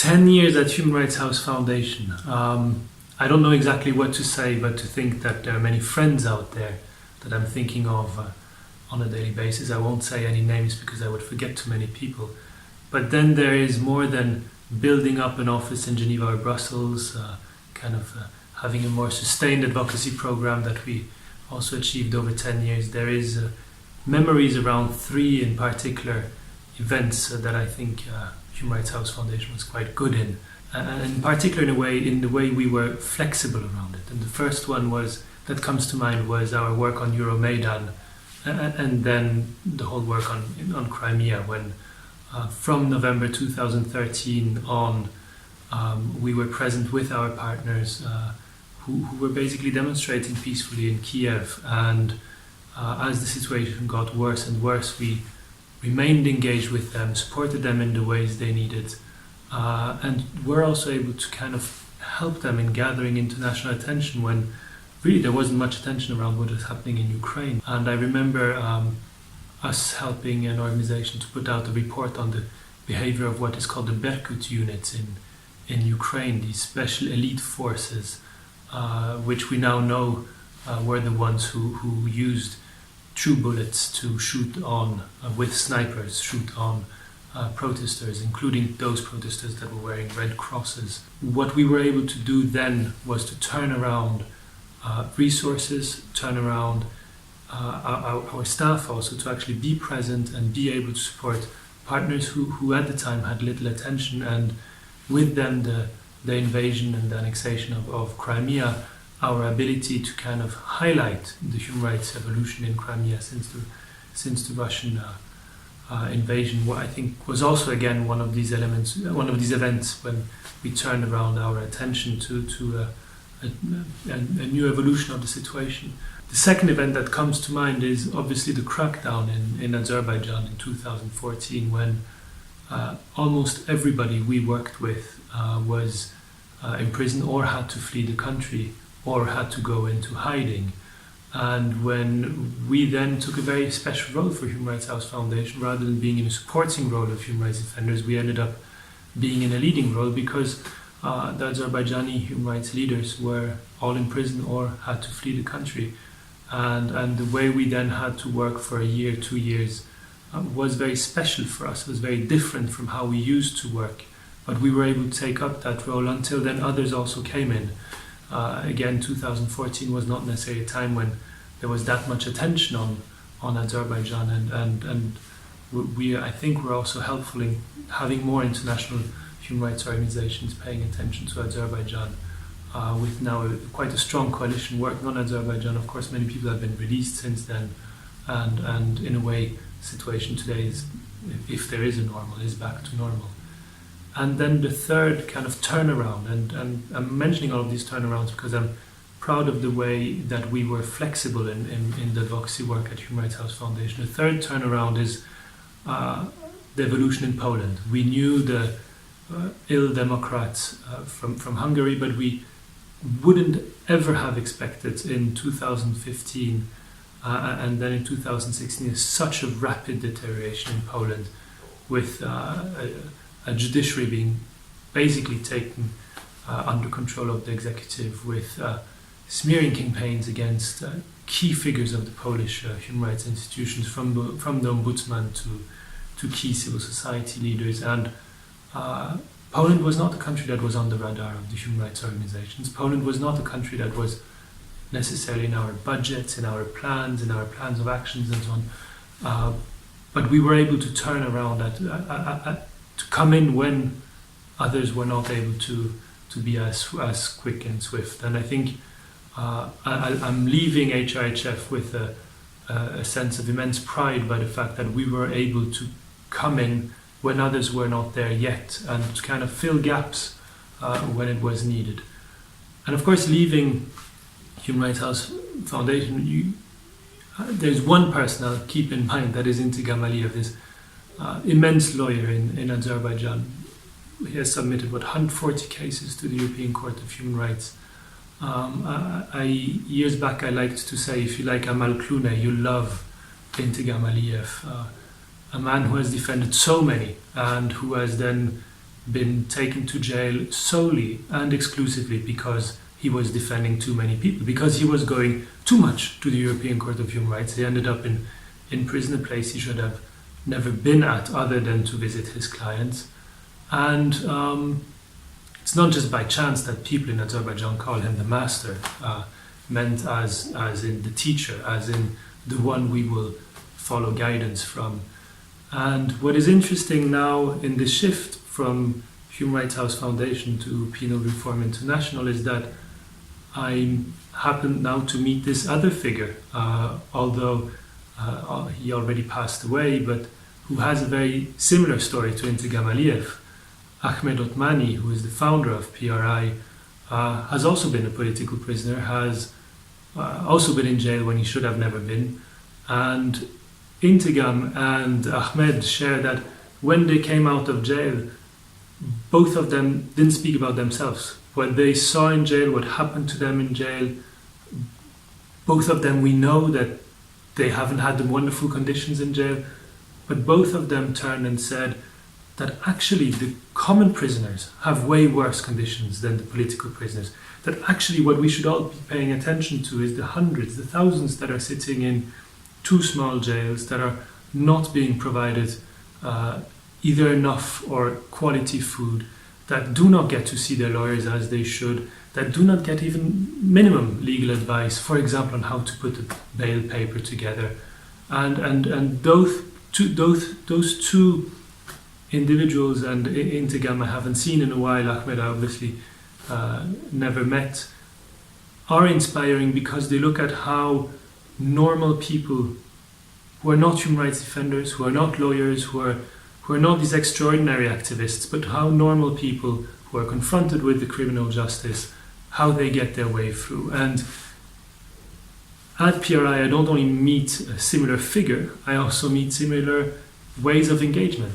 10 years at Human Rights House Foundation. I don't know exactly what to say, but to think that there are many friends out there that I'm thinking of on a daily basis. I won't say any names because I would forget too many people. But then there is more than building up an office in Geneva or Brussels, having a more sustained advocacy program that we also achieved over 10 years. There is memories around 3 in particular events that I think Human Rights House Foundation was quite good in. And in particular in the way we were flexible around it. And the first one that comes to mind was our work on Euromaidan, and then the whole work on Crimea, when from November 2013 on, we were present with our partners who were basically demonstrating peacefully in Kiev. And as the situation got worse and worse, we remained engaged with them, supported them in the ways they needed, and were also able to kind of help them in gathering international attention when really there wasn't much attention around what was happening in Ukraine. And I remember us helping an organization to put out a report on the behavior of what is called the Berkut units in Ukraine, these special elite forces, which we now know were the ones who used true bullets to shoot on, with snipers, shoot on protesters, including those protesters that were wearing red crosses. What we were able to do then was to turn around resources, turn around our staff also to actually be present and be able to support partners who at the time had little attention, and with them the invasion and the annexation of Crimea, our ability to kind of highlight the human rights evolution in Crimea since the Russian invasion, what I think was also again one of these events when we turned around our attention to a new evolution of the situation. The second event that comes to mind is obviously the crackdown in Azerbaijan in 2014, when almost everybody we worked with was in prison or had to flee the country or had to go into hiding. And when we then took a very special role for Human Rights House Foundation, rather than being in a supporting role of human rights defenders, we ended up being in a leading role, because the Azerbaijani human rights leaders were all in prison or had to flee the country. And the way we then had to work for a year, 2 years, was very special for us. It was very different from how we used to work. But we were able to take up that role until then others also came in. Again, 2014 was not necessarily a time when there was that much attention on Azerbaijan, and I think we're also helpful in having more international human rights organizations paying attention to Azerbaijan, with now quite a strong coalition working on Azerbaijan. Of course, many people have been released since then, and in a way, the situation today is, if there is a normal, is back to normal. And then the third kind of turnaround, and I'm mentioning all of these turnarounds because I'm proud of the way that we were flexible in the advocacy work at Human Rights House Foundation. The third turnaround is the evolution in Poland. We knew the ill Democrats from Hungary, but we wouldn't ever have expected in 2015 and then in 2016 such a rapid deterioration in Poland, with a judiciary being basically taken under control of the executive, with smearing campaigns against key figures of the Polish human rights institutions, from the ombudsman to key civil society leaders. And Poland was not a country that was on the radar of the human rights organizations. Poland was not a country that was necessarily in our budgets, in our plans of actions and so on. But we were able to turn around to come in when others were not able to be as quick and swift. And I think I'm leaving HRHF with a sense of immense pride by the fact that we were able to come in when others were not there yet, and to kind of fill gaps when it was needed. And of course, leaving Human Rights House Foundation, there's one person I'll keep in mind, that is Intigam Aliyev, this immense lawyer in Azerbaijan. He has submitted 140 cases to the European Court of Human Rights. Years back I liked to say, if you like Amal Clooney, you love Intigam Aliyev, a man who has defended so many and who has then been taken to jail solely and exclusively because he was defending too many people, because he was going too much to the European Court of Human Rights. He ended up in prison, a place he should have never been at other than to visit his clients. And it's not just by chance that people in Azerbaijan call him the master, meant as in the teacher, as in the one we will follow guidance from. And what is interesting now in the shift from Human Rights House Foundation to Penal Reform International is that I happen now to meet this other figure, although he already passed away, but who has a very similar story to Intigam Aliyev. Ahmed Otmani, who is the founder of PRI, has also been a political prisoner, has also been in jail when he should have never been. And Intigam and Ahmed share that when they came out of jail, both of them didn't speak about themselves. What they saw in jail, what happened to them in jail, both of them, we know that they haven't had the wonderful conditions in jail, but both of them turned and said that actually the common prisoners have way worse conditions than the political prisoners. That actually what we should all be paying attention to is the hundreds, the thousands that are sitting in too small jails, that are not being provided either enough or quality food, that do not get to see their lawyers as they should, that do not get even minimum legal advice, for example, on how to put a bail paper together. And those two individuals, and Intigam I haven't seen in a while, Ahmed I obviously never met, are inspiring because they look at how normal people who are not human rights defenders, who are not lawyers, who are not these extraordinary activists, but how normal people who are confronted with the criminal justice, how they get their way through. And at PRI, I don't only meet a similar figure, I also meet similar ways of engagement.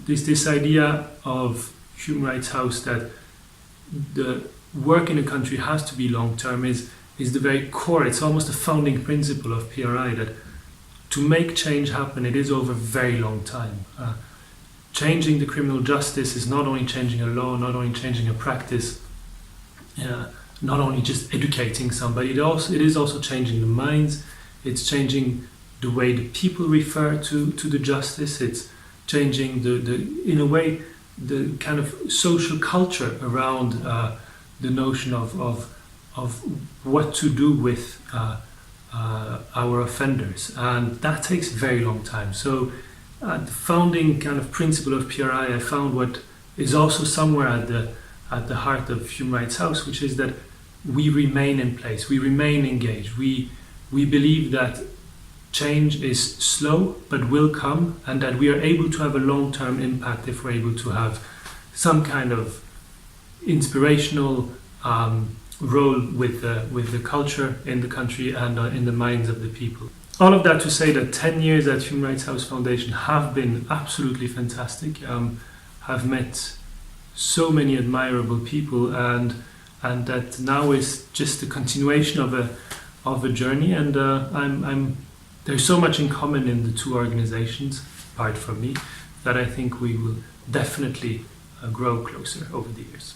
This idea of Human Rights House that the work in a country has to be long-term is the very core, it's almost a founding principle of PRI, that to make change happen, it is over a very long time. Changing the criminal justice is not only changing a law, not only changing a practice, not only just educating somebody, it is also changing the minds, it's changing the way the people refer to the justice, it's changing in a way, the kind of social culture around the notion of what to do with our offenders. And that takes a very long time. So the founding kind of principle of PRI, I found what is also somewhere at the heart of Human Rights House, which is that we remain in place, we remain engaged. We believe that change is slow but will come, and that we are able to have a long-term impact if we're able to have some kind of inspirational role with the culture in the country and in the minds of the people. All of that to say that 10 years at Human Rights House Foundation have been absolutely fantastic. Have met so many admirable people, and that now is just a continuation of a journey. And there's so much in common in the two organizations, apart from me, that I think we will definitely grow closer over the years.